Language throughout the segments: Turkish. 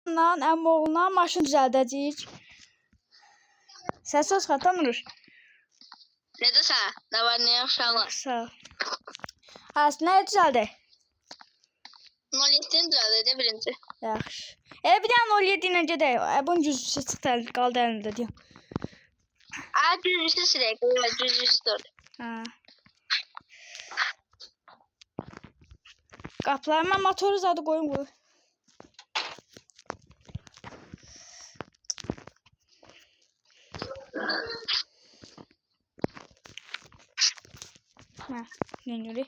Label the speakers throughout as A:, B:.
A: Ondan əmmi oğluna maşın düzəldəcəyik. Səs olsun Xatanur.
B: Necəsən? Nə var, nə uşaqlar?
A: Sağ ol. Nə düzəldək?
B: 07-ni düzəldəcək birinci.
A: Yaxşı. Bir dənə 07 ilə gedək. Bunun cüzüsü çıxdı, qaldı əlində deyəm.
B: Düzüsü silək. Düzüsü dur.
A: Qapıları mən motoru zadı qoyum qoy. Ne göre?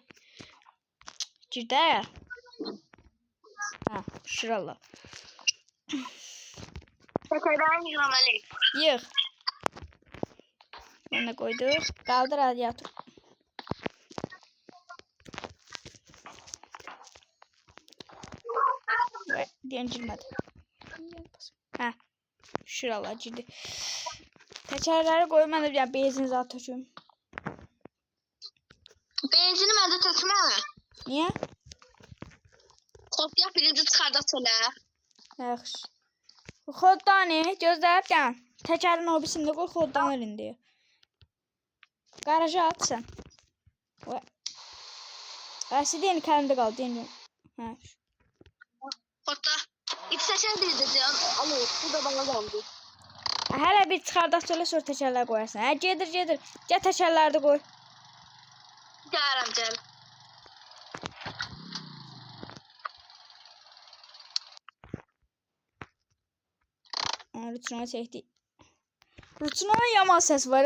A: Cidden. Şurala.
B: Tekrardan yığmalıyım.
A: Yığ. Onu koyduk. Kaldır radyatör. Diyencilmedi. Şurala ciddi. Tekerleri koymadım ya benzin zaten şu.
B: Benzini məndə tökmə.
A: Niye?
B: Kopya birinci çıxarda çölə.
A: Yaxşı. Xoddanı gözlərkən təkərin obisində qoy xoddanır indi. Garaja at sən. Əsidiyən kəndə qaldı indi.
B: Xodda. İçsəşən bildirəcəm. Alır. Bu da bana qaldı.
A: Hələ bir çıxardaq çölə sonra təkərlər qoyarsan. Gedir. Gəl təkərləri də qoy.
B: Gəlirəm, gəl.
A: Rütuna çəkdik. Rütuna'nın yaman səs var.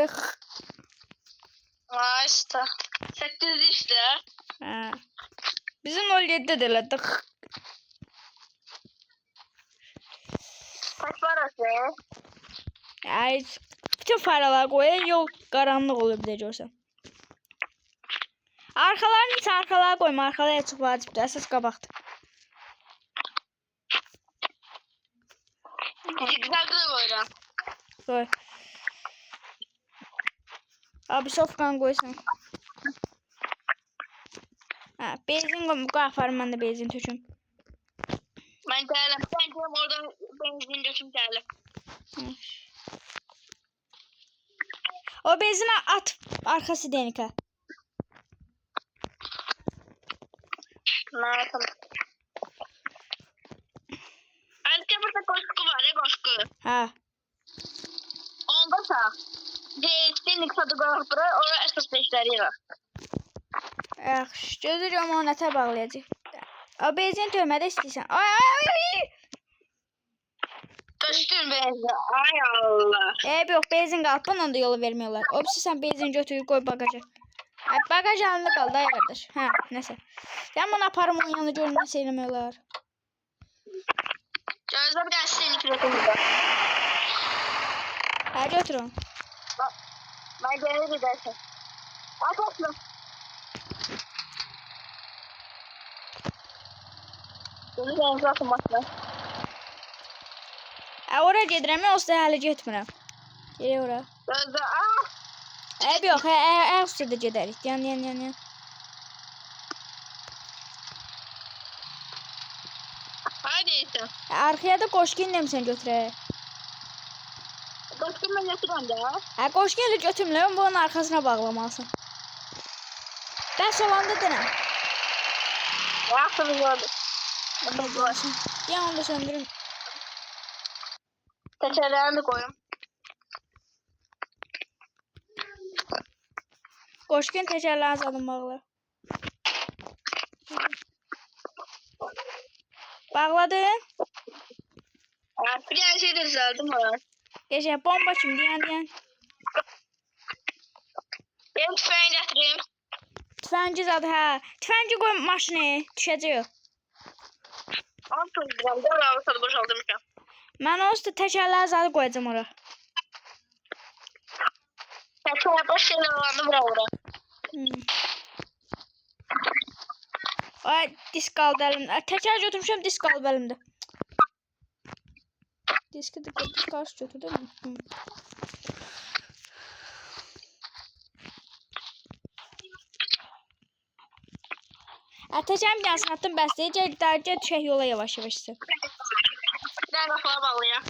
B: İşte. 8 işte.
A: Bizim 07'de de elədi.
B: Kaç parası?
A: Ay, bütün faralar qoyun, yol qaranlıq olur bir də görsən. Arxalarını isə arxalara qoyma, arxalara çox vacibdir, əsas qabaqdır.
B: Zigzaglı koyuram.
A: Qoy. Abi sofkanı qoysan. Benzin qoy, aparım mən də benzin töküm.
B: Ben gələm, ben gələm orada benzin götürüm gələm.
A: O benzini at arkası denikə.
B: Ne yapalım? Anca burada koşku var ya koşku. Onda sağ. Denik tadı koyup buraya oraya esas işleri var.
A: Yaxşı, gözürüm onu nətə bağlayacaq. O benzin tövmədə istəyirsən. Ay.
B: Düşdün benzin. Ay Allah.
A: Yox, benzin qalıb, bununla da yolu vermiyorlar. O birisi sən benzin götürüb qoy bagaja. Bagaj halında qaldı ay qardaş. Nəsə. Sən bunu aparım onun yanına görünməsə eləmiyorlar.
B: Gözdə bir dənə sinik resimdə.
A: Götür onu.
B: Ben geri gidersin. Atlasın. Gözü denize atılmasın.
A: Oraya gedirəm, o üstə hələ getmirəm. Gələ ora.
B: Gözdə,
A: Yox, üstə də gedərik. Yan.
B: Haydi işte.
A: Arxaya da qoşqin demişsən götürək.
B: Qoşqun mən götürəm də.
A: Qoşqin elə götürmürəm, bunun arxasına bağlamalısın. Dərs olanda denəm.
B: Yaxşı oldu.
A: Yan onu da söndürüm.
B: Tekerlerini de koyayım.
A: Qoşqin təkərlərini zadım bağla. Bağladın?
B: Bir tane şey de düzeldim var.
A: Geçək, bomba kimi deyən.
B: Benim tüfeğini getireyim.
A: Tüfəngi zadı, Tüfəngi qoy maşını, düşəcək.
B: Onu tutacağım. Doğru abi boşaltırmışım.
A: Mən o üstə təkərləri zadı qoyacam ora.
B: Tekrar boş şeyler olanı bura.
A: Ay, disk qaldı əlimdə. Təkər götürmüşəm, disk qaldı əlimdə. Diski də qarşı götürdüm. Təkərim gəlsin, attım bəs deyəcək. Dərəcə düşək yola yavaş-yavaş.
B: Ben kafağa bağlayayım.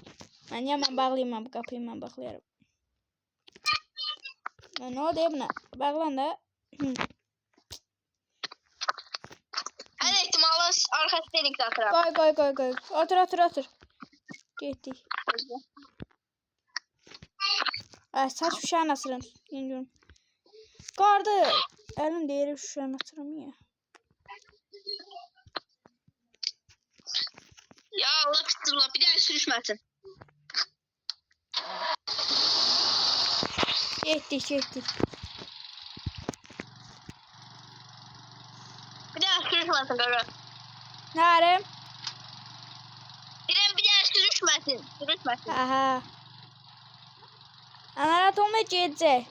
A: Ben hemen bağlayayım ben bu kapıyı ben bakıyorum. Ne oldu ya buna? Bağlan da.
B: Her ihtimalle arkası delik zaten.
A: Koy. Otur. Gittik. Saç bir şey anasırım. Bilmiyorum. Kardı. Elim değeri şu şey anasırım ya.
B: Ya Allah bismillah bir daha sürüşmesin.
A: Gittik.
B: Bir daha sürüşmesin gaga.
A: Nerem?
B: Bir daha sürüşmesin.
A: Aha. Anaratomda gece.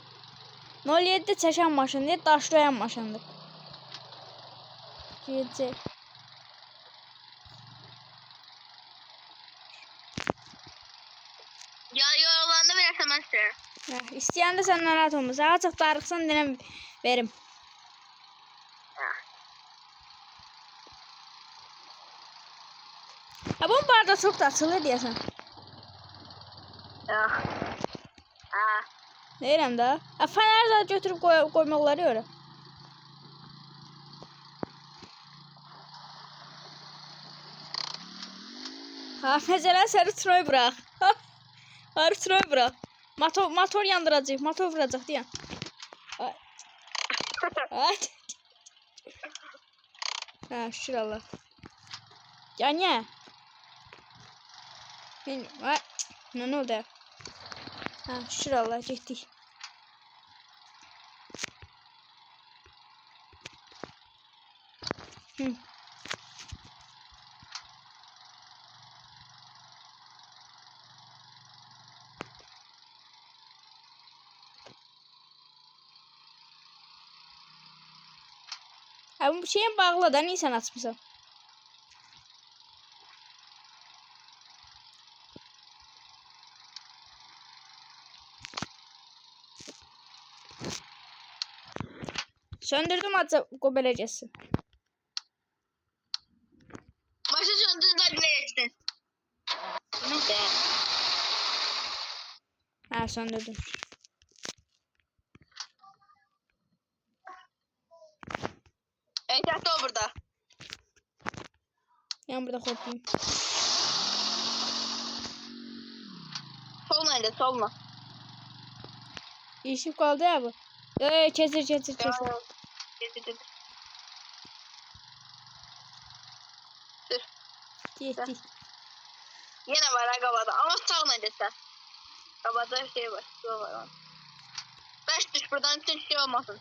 A: 07 çəkən maşın deyil, daşlayan maşındır. Gece.
B: Ya yollandı verirsen ben size.
A: İstəyəndə sən anaratomda. Sağa çıx darıqsan deyəm verim. Ha bunun barda çox da açılır deyəsən.
B: Ya. Ha.
A: Deyirəm də. Fənəri də götürüb qoymaqları ora. Ha mesela sarı troy bırak. Sarı troy bırak. Motor yandıracak. Motor vuracak diye. Ha şükür Allah. Ya niye? Ne oldu? Ha şükür Allah gittik. Ha bu şeyin bağlı da niye sen açmışsın? Söndürdüm hatta göbeleceksin.
B: Başı söndürdüler bile geçtin. Neyse.
A: Ha söndürdüm.
B: Ehtiyatlı ol burada.
A: Ben burada kopayım.
B: Solma elde solma.
A: İşim kaldı ya bu. Kesir.
B: Getir. Dur.
A: Gitti.
B: Yine var ha kabada ama solma elde sen. Kabada şey var. Su var. Beş düş buradan hiç şey olmasın.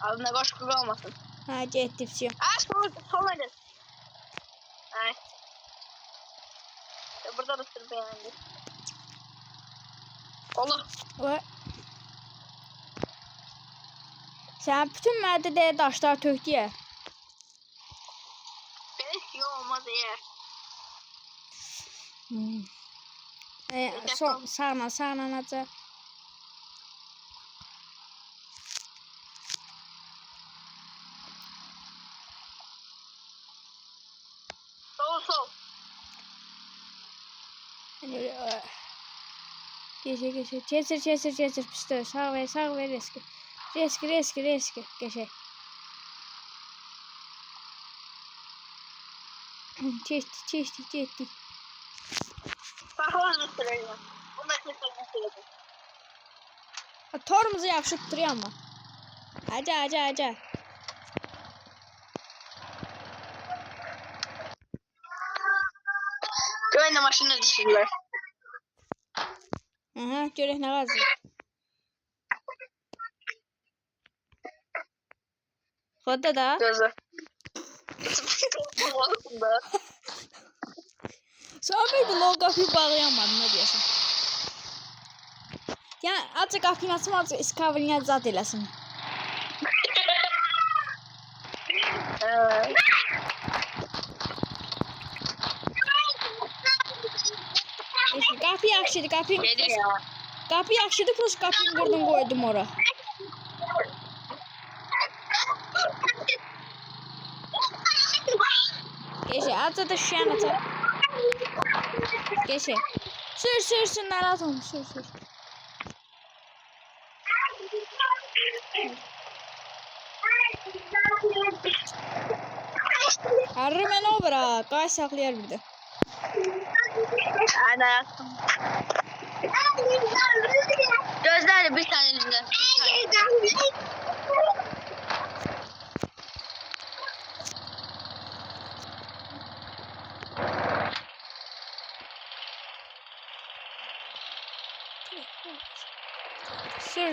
B: Ağzına koş gibi olmasın.
A: Ha gitti bir şey.
B: Solma elde. Ay. Burada da sır beğendi. Oğlum.
A: Sen bütün məddədə daşlar tökdü ya.
B: Böyle şey olmaz eğer.
A: Sağla necə?
B: Sol.
A: Geçir. Kesir. Pistol. Sağ ver riski. Riski. Geçir. Geçti.
B: Bakın sırayla. Bunlar kesin sırayla.
A: Torumuzu yaxşı tuturuyor ama. Acı.
B: Güvenle maşını düşürdüler.
A: Aha, görək nə lazım. Xoda da.
B: Gözü.
A: Sonra bir o qapıyı bağlayamadım, nə deyəsən. Yəni, azca qapını açım, azca iskavilinə zad eləsin. Qapı yaxşıdır, qapı yaxşıdır, prosta qapını qurdum qoydum ora. Azca da şüşəni açaq. Geçe. Sür narahat olmuş sür. Harri mən o bıra. Qay saxlayar bir də.
B: Hadi hayatım. Gözler bir tane yüzünden.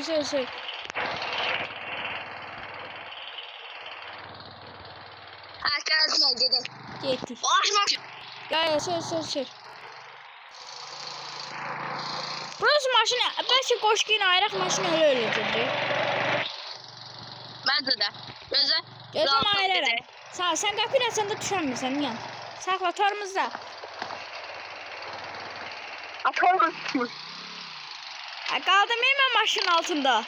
A: Sür.
B: Aşağıdına gidelim.
A: Getdik.
B: Ulaşmak.
A: Ya sür. Burası maşını, bəlkə qoşqu ilə ayrıq maşını öyle gedir.
B: Bence de. Gözler.
A: Gözüm ayrılır. Sağ ol, sen qapıyla açanda düşənmirsən, yan. Saxla torumuzda.
B: Atamazsın.
A: Qaldım mən maşının altında.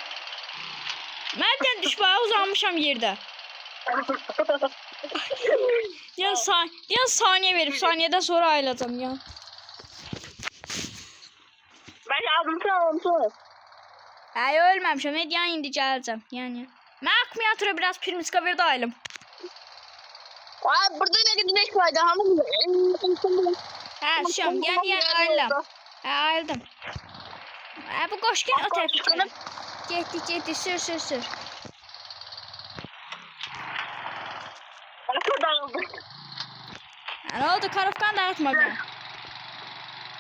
A: Məndən düşbağa uzanmışam yerdə. Yan saniye verip saniyeden sonra ayrılacağım yan.
B: Ben aldım.
A: Ay ölməmişəm, yan indi gələcəm. Yan. Mən akkumulyatora biraz pirmiska verdi aylım.
B: Ay burada ne gitmek vardı ama.
A: Hə, şam, yan ayrılam. Hə, ayrıldım. Hə, bu qoşqun o tərəfə. Getdi, sür. Nə oldu? Karofkan dağıtma beni.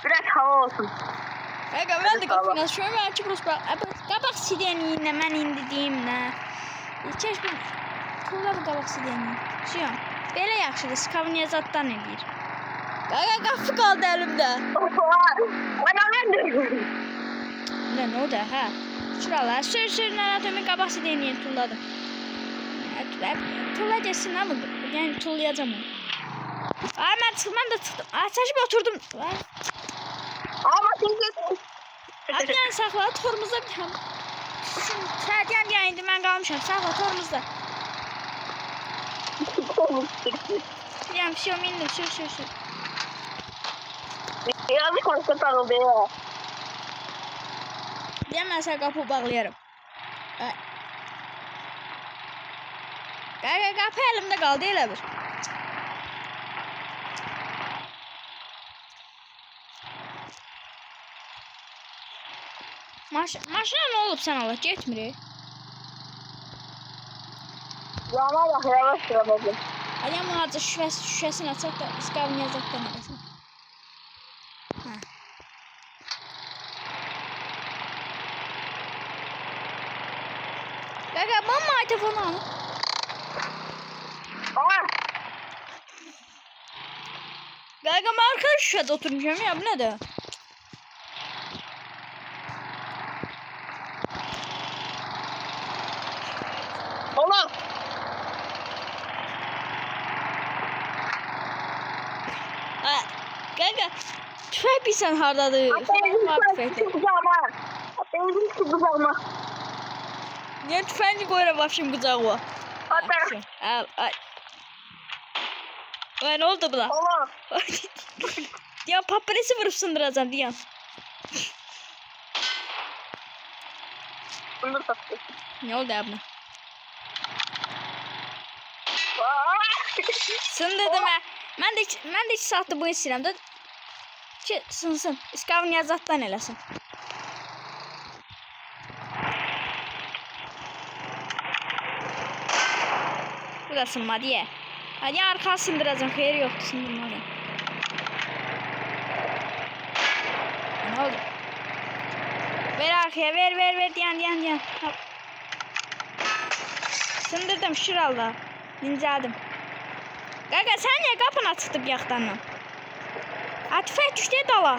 B: Biraz hava olsun.
A: Qaqa, mən də qapını açıyorum. Mən ki, burası qabaq sideniyinlə mən indi deyim nə. Keş bir tulla bu qabaq sideniyi. Şuyam, belə yaxşıdır, skavniya zaddan edir. Qaqa, qapı qaldı əlimdə. Nə oldu, hə? Şuralar, sür, naratömün qabaq sideniyi tulladı. Tulla geçsin ama, yəni tullayacam onu. Ay, mən da çıxdım. Ay, çəşib oturdum.
B: Ama sen
A: Hadi yani saxla, torumuzda bir tane. Səhətən indi mən qalmışam, saxla, torumuzda. Biləm, şiyom, indim, sür.
B: Yazık olsa takıldı ya.
A: Biləm, mən sənə qapı bağlayarım. Qaqa, qapı əlimdə qaldı, elə bir. Maşına ne olub sən Allah, getmir.
B: Yavaş yavaş.
A: Hadi ama azı şüşəsini açaq da iskavını yazaqdan eləsin. Qaqa, mamma telefonu alın. Qaqa, mən arxada şüşədə oturmuşam ya, bu nədir?
B: Oğlum.
A: Qaqa, tüfək bilsən hardadır? Niyə tüfəngi qoyuram vapşim qucağıma? Ay. Ay, ne oldu buna?
B: Oğlum.
A: Diyan, paparesi vurup sındıracağım diyan.
B: Bunu taktı.
A: Ne oldu ya buna? Sındırdım ha. Mən də 2 saatdır bu istəyirəm də. Ki, sınsın. İskavın yazatdan eləsin. Bu da sınmadı ya. Hadi arkanı sındıracağım. Xeyri yoxdur sındırmadan. Ne oldu? Ver arkaya, ver. Diyan. Hop. Sındırdım şuralda. Dincəldim. Qaqa, sən niyə qapını açıqdı bir yaxdandan? Tüfək düşdü dala.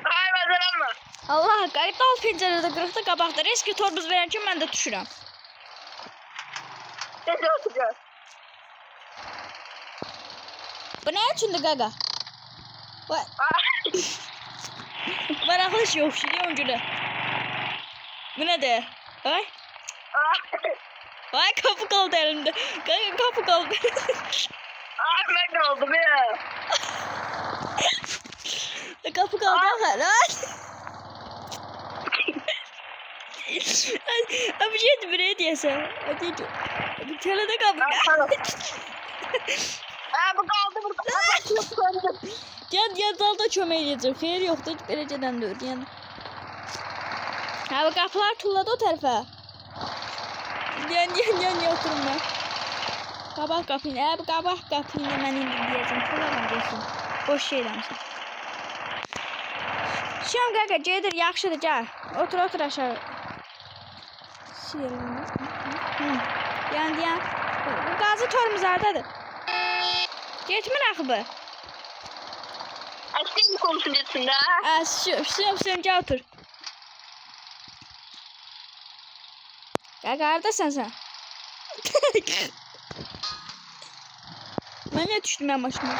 B: Ay, məzələnmə.
A: Allah, qaqa, dal pencərədə qırıqda qabaqda. Reski torbuz verən ki, mən də düşürəm.
B: Necə oturacaq?
A: Bu nə üçündür qaqa? Maraqlı şey oxşuyur, on günə. Bu nədir? Ay. Ay, kapı kaldı elimde. Kanka, kapı kaldı.
B: Ay, ben kaldım ya.
A: Kapı kaldı hala. Abi şey bir hediyesi. Hadi bir tane de kapı.
B: Bu kaldı burada.
A: Gel dalda çömeyleyeceğim. Hayır yoktu. Hiç dereceden de yani. Abi kapılar tulladı o tarafa. Yan oturum ben. Qabaq qapını. Bu qabaq qapını mən indi deyəcəm. Tullaram desin. Boş şeyləmsin. Şam qaqa gedir yaxşıdır gəl. Otur aşağı. Silelim. Yan. Bu qazı torumuz hardadır? Getmir axı bu.
B: Açtın mı komşun desin de?
A: Sen gəl otur. Qaqa hardasan sən? Ben niye düştüm ben başıma?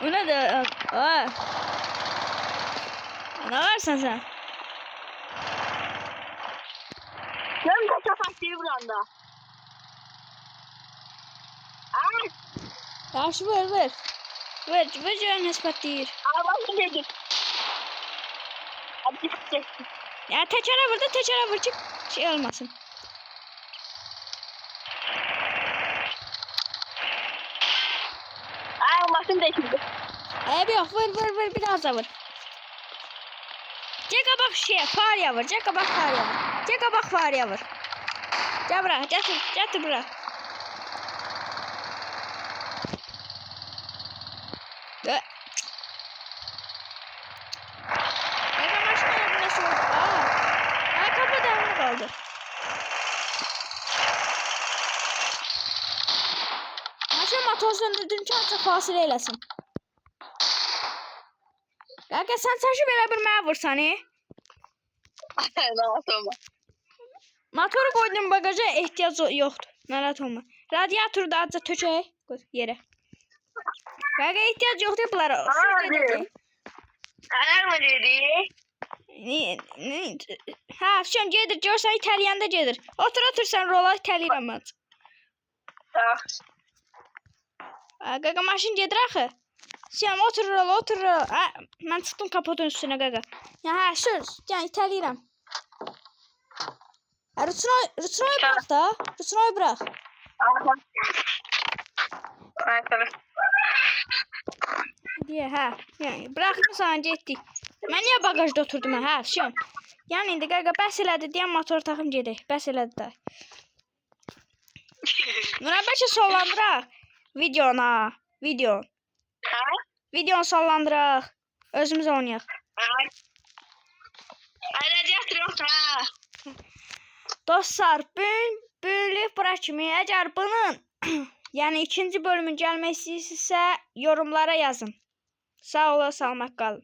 A: O ne de? Ne varsan sen?
B: Ben kaça fakiri buranda.
A: Yaxşı ver. Ver görən nisbət deyir.
B: Bakın dedik. Hadi çıkacaksın.
A: Ya təkərə vur ki şey olmasın.
B: Bakın dedik.
A: Yok vur biraz da vur. Ceka bak farya vur. Ceka bak farya vur. Gel bırak. Getir bırak. Ceka maşına yapına sordu. Kapı devamlı kaldı. Maşın motor söndürdüğün için ancaq fasile eləsin. Qaqa sən çaşı belə bir mənə vursan,
B: Narahat olma.
A: Motoru qoydum bagaja ehtiyac yoxdur. Narahat olma. Radiatoru da azca tökək yerə. Qaqa ehtiyac yoxdur bunlara.
B: Alar mı dedi?
A: Şun gedir. Görsən İtalyanda gedir. Otur sən rola İtalyan mən. Qaqa maşın gedir axı. Sen otur rola. Mən çıxdım kapotun üstünə qaqa. Ya söz. Yəni İtalyan. Rutsinoy bırak da. Rutsinoy bırak. Diye yani bırakmısan getdik. Mən niyə bagajda oturdum şun. Yəni indi qaqa bəs elədi deyən motor taxım gedək. Bəs elədi da. Buna bəlkə sollandıraq videonu. Videonu sollandıraq. Özümüz oynayaq.
B: Radiator yok ha.
A: Dostlar, böyük bura kimi. Əgər bunun yəni ikinci bölümün gəlmək istəyirsinizsə yorumlara yazın. Sağ olun, salamat qalın.